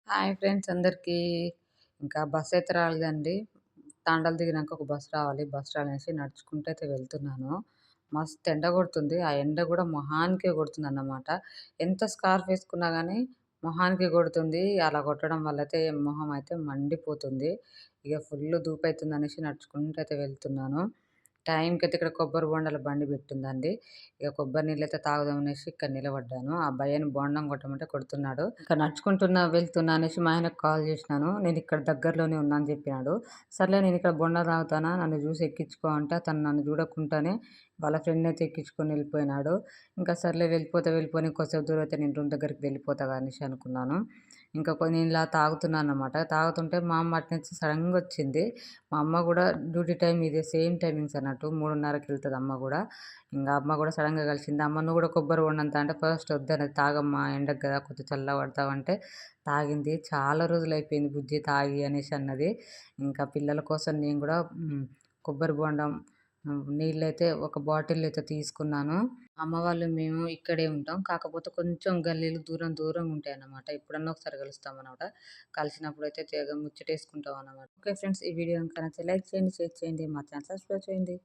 Hi friends అందరికీ. ఇంకా బస్సయితే రాలేదండి. తాండలు దిగినాక ఒక బస్ రావాలి. బస్ రానేసి నడుచుకుంటూ అయితే వెళ్తున్నాను. మస్తు ఎండ కొడుతుంది. ఆ ఎండ గూడా మొహానికే కొడుతుందన్నమాట. ఎంత స్కార్ఫ్ ఏసుకున్నా గానీ మొహానికి కొడుతుంది. అలా కొట్టడం వల్ల అయితే మొహం అయితే మండిపోతుంది. ఇగ ఫుల్లు ధూపయితుందనేసి నడుచుకుంటూ అయితే వెళ్తున్నాను. టైంకయితే ఇక్కడ కొబ్బరి బొండాల బండి పెట్టుందండి. ఇక కొబ్బరి నీళ్ళైతే తాగుదామనేసి ఇక్కడ నిలబడ్డాను. ఆ అబ్బాయిని బోండం కొట్టమంటే కొడుతున్నాడు. ఇక నడుచుకుంటున్నా వెళ్తున్నా అనేసి మా ఆయనకు కాల్ చేసినాను. నేనిక్కడ దగ్గరలోనే ఉన్నా అని చెప్పినాడు. సర్లే నేనిక్కడ బొండం తాగుతానా నన్ను చూసి ఎక్కించుకో అంటే తను నన్ను చూడకుండానే వాళ్ళ ఫ్రెండ్‌నయితే ఎక్కించుకొని వెళ్ళిపోయినాడు. ఇంకా సర్లే వెళ్ళిపోతే వెళ్ళిపోని కొద్దిసేపు దూరం అయితే నేను రూమ్ దగ్గరికి వెళ్ళిపోతా అనేసి అనుకున్నాను. ఇంకా నేను ఇలా తాగుతున్నానన్నమాట. తాగుతుంటే మా అమ్మ అటునుంచి సడెన్‌గా వచ్చింది. మా అమ్మ గూడా డ్యూటీ టైమ్ ఇదే సేమ్ టైమింగ్స్ అన్నట్టు 3:30కి ఎళ్తది అమ్మ గూడా. ఇంగ అమ్మ గూడా సడెన్‌గా కలిసింది. "అమ్మ నువ్వు గూడా కొబ్బరి బోండం తా" అంటే ఫస్ట్ వద్దన్నది. "తాగమ్మా ఎండకు గదా! కొంచెం చల్లగా పడతావంటే" తాగింది. చాలా రోజులైపోయింది బుజ్జి తాగి అనేసి అన్నది. ఇంకా పిల్లల కోసం నేను గూడా కొబ్బరి బోండం, నీళ్ళైతే ఒక బాటిల్ అయితే తీసుకున్నాను. అమ్మ వాళ్ళు మేము ఇక్కడే ఉంటాం. కాకపోతే కొంచెం గల్లీలు దూరం దూరంగా ఉంటాయన్నమాట. ఎప్పుడన్నా ఒకసారి కలుస్తామన్నమాట. కలిసినప్పుడైతే తెగ ముచ్చటేసుకుంటామన్నమాట. ఓకే ఫ్రెండ్స్, ఈ వీడియో గనుక నచ్చితే లైక్ చేయండి, షేర్ చేయండి. మా ఛానల్ సబ్స్క్రైబ్ చేయండి.